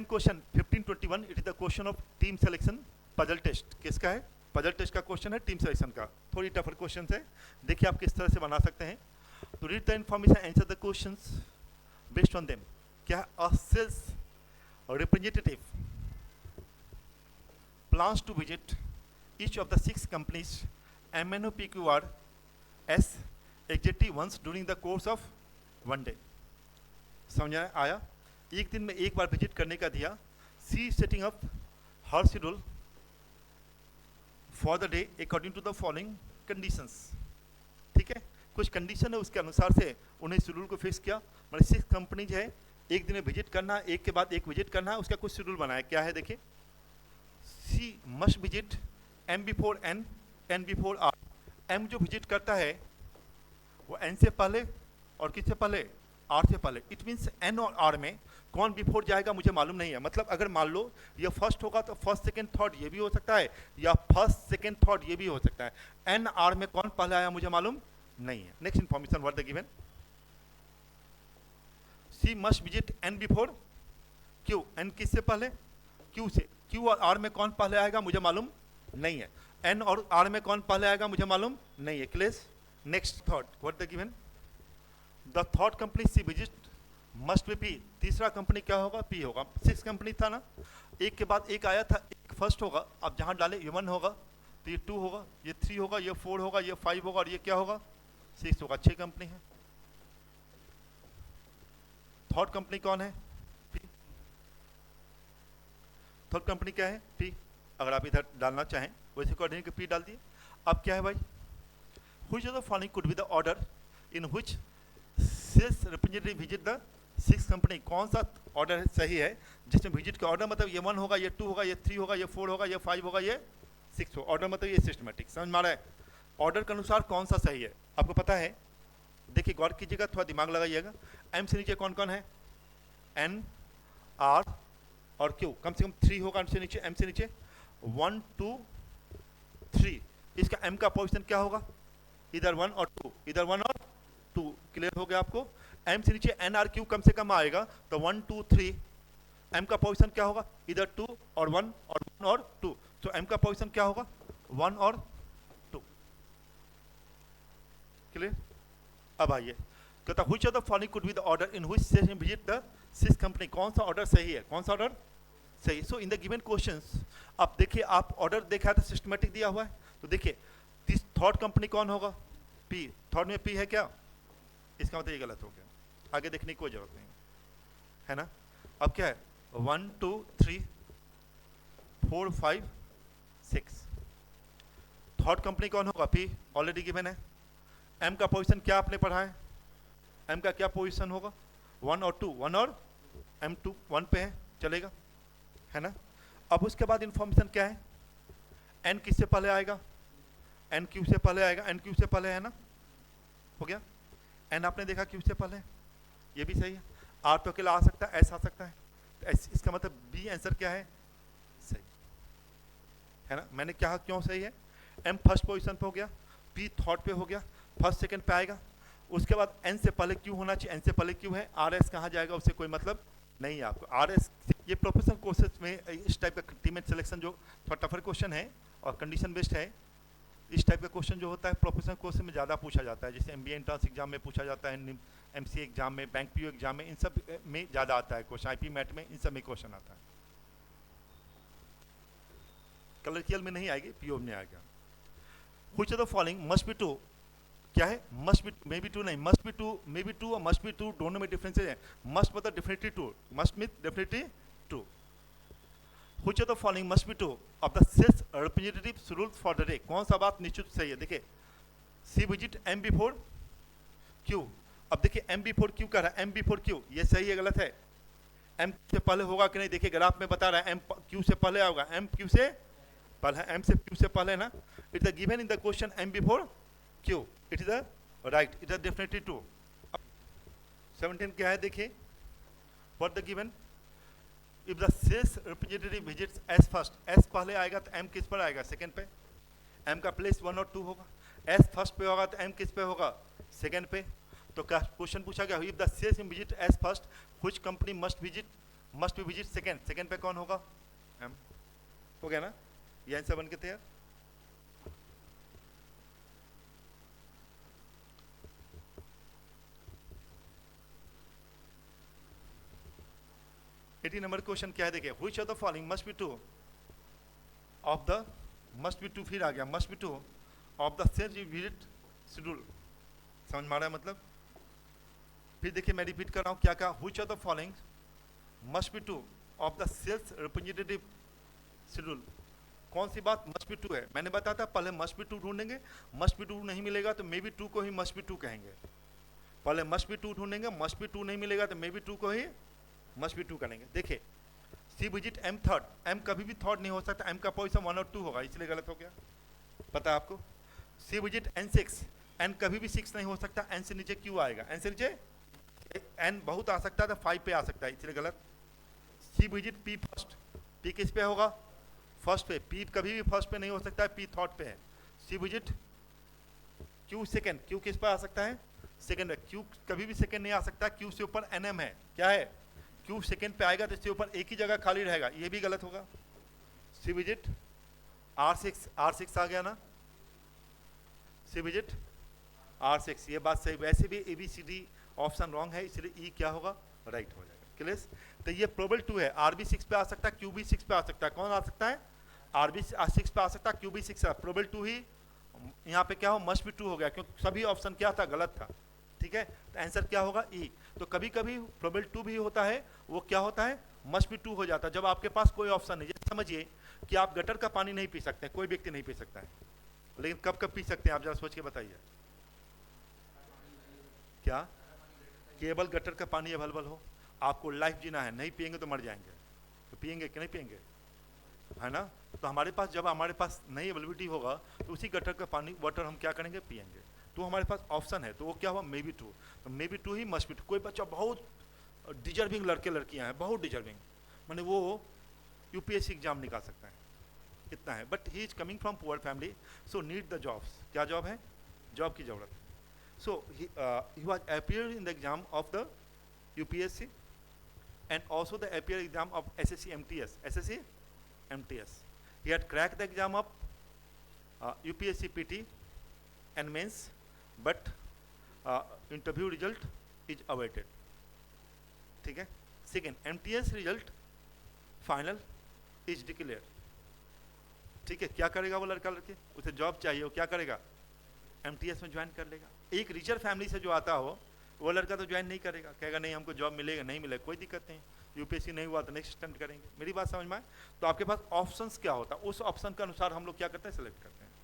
Question 1521 it is the question of team selection puzzle test. किसका है? Puzzle test का question है, team selection का। थोड़ी टफर क्वेश्चन है, देखिए आप किस तरह से बना सकते हैं। तो read the information, answer the questions based on them. क्या? A sales representative plans to visit each of the 6 companies MNOPQRS exactly once during the course of one day। समझ आया? एक दिन में एक बार विजिट करने का दिया। C setting up her schedule for the day according to the following conditions. ठीक है, कुछ कंडीशन है, उसके अनुसार से उन्हें शेड्यूल को फिक्स किया। मतलब 6 कंपनीज है, एक दिन में विजिट करना, एक के बाद एक विजिट करना है, उसका कुछ शेड्यूल बनाया। क्या है देखिए, C must visit M before N, N before R. M जो विजिट करता है वो एन से पहले और किससे पहले? आर से पहले। इट मीन्स एन और आर में कौन बिफोर जाएगा मुझे मालूम नहीं है। मतलब अगर मान लो ये फर्स्ट होगा तो फर्स्ट सेकंड थर्ड ये भी हो सकता है, या फर्स्ट सेकंड थर्ड ये भी हो सकता है। एन आर में कौन पहले आया मुझे मालूम नहीं है। Next information what the given, C must visit N before Q. N किससे पहले? क्यू से। क्यू और आर में कौन पहले आएगा मुझे मालूम नहीं है। एन और आर में कौन पहले आएगा मुझे मालूम नहीं है। Clear? Next third what the given, the third company C visit must be P. तीसरा कंपनी क्या होगा? पी होगा। 6 कंपनी था ना, एक के बाद एक आया था, एक फर्स्ट होगा। अब जहां डाले ये 1 होगा तो ये 2 होगा, ये 3 होगा, ये 4 होगा, ये 5 होगा और ये क्या होगा? 6 होगा। 6 कंपनी है। थर्ड कंपनी कौन है? पी। थर्ड कंपनी क्या है? पी। अगर आप इधर डालना चाहें वैसे अकॉर्डिंग कि पी डाल दिए। अब क्या है भाई, which of the following could be the order in which sales representative visit the 6 company. कौन सा ऑर्डर सही है जिसमें विजिट का ऑर्डर मतलब ये 1 होगा, ये 2 होगा, ये 3 होगा, ये 4 होगा, ये 5 होगा, ये 6 होगा। ऑर्डर मतलब ये सिस्टमेटिक। समझ में आ रहा है? ऑर्डर के अनुसार कौन सा सही है आपको पता है। देखिए गौर कीजिएगा, थोड़ा दिमाग लगाइएगा। एम से नीचे कौन कौन है? एन, आर और क्यू। कम से कम 3 होगा एम से नीचे। एम से नीचे 1 2 3। इसका एम का पोजिशन क्या होगा? इधर 1 और 2, इधर 1 और 2। क्लियर हो गया आपको? एम से नीचे एन आर क्यू कम से कम आएगा तो 1 2 3। एम का पोजिशन क्या होगा? इधर 2 और 1 और 1 और 2। तो एम का पोजिशन क्या होगा? 1 और 2। क्लियर? अब आइए, कहता which of the following could be the order in which session visit the 6 company. कौन सा ऑर्डर सही है? कौन सा ऑर्डर सही? सो इन द गिवन क्वेश्चंस अब देखिए, आप ऑर्डर देखा था सिस्टमेटिक दिया हुआ है, तो देखिए थर्ड कंपनी कौन होगा? पी। थर्ड में पी है क्या? इसका मतलब ये गलत हो गया, आगे देखने की कोई जरूरत नहीं है ना। अब क्या है? 1 2 3 4 5 6। थर्ड कंपनी कौन होगा? पी। ऑलरेडी गिवन है। एम का पोजीशन क्या आपने पढ़ा है? एम का क्या पोजीशन होगा? 1 और 2। 1 और एम 2 1 पे है, चलेगा, है ना। अब उसके बाद इंफॉर्मेशन क्या है? एन किससे पहले आएगा? एन क्यू से पहले आएगा। एन क्यू से पहले है ना, हो गया। एन आपने देखा क्यू से पहले, ये भी सही है। आर तो अकेला आ सकता है, एस आ सकता है, तो इसका मतलब बी आंसर क्या है? सही है ना। मैंने कहा क्यों सही है? एम फर्स्ट पोजीशन पे हो गया, पी थर्ड पे हो गया, फर्स्ट सेकंड पे आएगा। उसके बाद एन से पहले क्यू होना चाहिए, एन से पहले क्यू है। आर एस कहाँ जाएगा उससे कोई मतलब नहीं है आपको। आर एस ये प्रोफेशनल कोर्सेज में इस टाइप का टीममेट सिलेक्शन जो थोड़ा टफर क्वेश्चन है और कंडीशन बेस्ड है, इस टाइप का क्वेश्चन जो होता है प्रोफेशनल कोर्स में ज़्यादा पूछा जाता है। जैसे एमबीए एंट्रेंस एग्जाम में पूछा जाता है, एमसीए एग्जाम में, बैंक पीओ एग्जाम में, इन सब में ज़्यादा आता है क्वेश्चन। आईपी मैट में इन सब में क्वेश्चन आता है। कलरिकल में नहीं आएगी, पीओ में आएगा। Which of the following must be true. क्या है? Must be, may be true नहीं, must be true, may be true और मस्ट बी ट्रू दोनों में डिफरेंसेस है। मस्ट मतलब definitely true, must mean definitely true. Which of the following must be true of the sales representative schedule for the day. कौन सा बात निश्चित सही है? देखिए C visit M before Q. अब देखिए एम बिफोर क्यू कह रहा है, एम बिफोर क्यू, ये सही है गलत है? एम से पहले होगा कि नहीं? देखिए ग्राफ में बता रहा है एम क्यू से पहले होगा। एम क्यू से पहले, एम से क्यू से पहले ना। It is given in the question M before Q, it is right, it is definitely true. 17 क्या है देखिए, what the given, if the sales representative visits S first. S पहले आएगा तो एम किस पर आएगा? सेकंड पे। एम का प्लेस 1 और 2 होगा। एस फर्स्ट पे होगा तो एम किस पे होगा? सेकंड पे। तो क्या क्वेश्चन पूछा गया, if the sales visit S first which company must visit must be visit second, second पे कौन होगा? एम। हो गया ना, ये आंसर बन के तैयार। एटी नंबर क्वेश्चन क्या है देखिए, which of the following must be true of the, must be true फिर आ गया, must be true of the sales visit schedule. समझ में आ रहा है मतलब? फिर देखिए मैं रिपीट कर रहा हूँ क्या कहा, which of the following must be true of the sales representative schedule. कौन सी बात मस्ट बी ट्रू है? मैंने बताया था पहले मस्ट बी ट्रू ढूंढेंगे, मस्ट बी ट्रू नहीं मिलेगा तो मे बी ट्रू को ही मस्ट बी ट्रू कहेंगे। पहले मस्ट बी ट्रू ढूंढेंगे, मस्ट बी ट्रू नहीं मिलेगा तो मे बी ट्रू को ही मस्ट बी ट्रू करेंगे। देखिए C visit M third, M कभी भी थर्ड नहीं हो सकता, एम का पोजीशन 1 और 2 होगा, इसलिए गलत हो गया, पता है आपको। सी विजिट एन 6, एन कभी भी 6 नहीं हो सकता, एन से नीचे क्यों आएगा, एन से नीचे एन बहुत आ सकता है तो 5 पे आ सकता है, इसलिए गलत। सी विजिट पी फर्स्ट, पी किस पे होगा? फर्स्ट पे। पी कभी भी फर्स्ट पे नहीं हो सकता है, पी थर्ड पे है। सी विजिट क्यू सेकंड, क्यू किस पे आ सकता है? सेकंड पे। क्यू कभी भी सेकंड नहीं आ सकता, क्यू से ऊपर एनएम है, क्या है? क्यू सेकंड पे आएगा तो इसके ऊपर एक ही जगह खाली रहेगा, ये भी गलत होगा। सी विजिट R6, R6 आ गया ना, सी विजिट R6, ये बात सही। वैसे भी ABCD ऑप्शन रॉन्ग है, इसलिए ई क्या होगा? राइट हो जाएगा। क्लियर? तो ये प्रोबेबल 2 है, RB 6 पे आ सकता है, QB 6 पे आ सकता है। कौन आ सकता है? RB 6 पे आ सकता है, QB 6 प्रोबेबल 2 ही यहाँ पे क्या हो, मस्ट बी 2 हो गया, क्योंकि सभी ऑप्शन क्या था? गलत था। ठीक है, तो आंसर क्या होगा? ई। तो कभी कभी प्रोबेबल 2 भी होता है, वो क्या होता है? मस्ट बी 2 हो जाता है, जब आपके पास कोई ऑप्शन नहीं। जैसे समझिए कि आप गटर का पानी नहीं पी सकते, कोई व्यक्ति नहीं पी सकता है, लेकिन कब कब पी सकते हैं आप जरा सोच के बताइए। क्या? केवल गटर का पानी अवेलेबल हो, आपको लाइफ जीना है, नहीं पिएंगे तो मर जाएंगे, तो पिएंगे कि नहीं पिएंगे? है ना? तो हमारे पास जब हमारे पास नहीं अवेलेबिलिटी होगा तो उसी गटर का पानी वाटर हम क्या करेंगे? पिएंगे। तो हमारे पास ऑप्शन है, तो वो क्या हुआ? May be true. तो मे बी ट्रू ही मस्ट बी ट्रू। कोई बच्चा बहुत डिजर्विंग लड़के लड़कियां हैं, बहुत डिजर्विंग, मैंने वो UPSC एग्जाम निकाल सकता है, इतना है, but he is coming from poor family, so need the jobs. क्या जॉब है? जॉब की जरूरत है। So he was appeared in the exam of the UPSC and also the appear exam of SSC MTS. SSC MTS. He had cracked the exam of UPSC PT and mains, but interview result is awaited. ठीक है? Second, MTS result final is declared. ठीक है, क्या करेगा वो लड़का लड़के? उसे जॉब चाहिए, वो क्या करेगा? MTS में ज्वाइन कर लेगा। एक रिचर फैमिली से जो आता हो वो लड़का तो ज्वाइन नहीं करेगा, कहेगा नहीं हमको जॉब मिलेगा, नहीं मिलेगा, कोई दिक्कत नहीं, UPSC नहीं हुआ तो नेक्स्ट अटेम्प्ट करेंगे। मेरी बात समझ में आए? तो आपके पास ऑप्शंस क्या होता है, उस ऑप्शन के अनुसार हम लोग क्या करते हैं? सेलेक्ट करते हैं।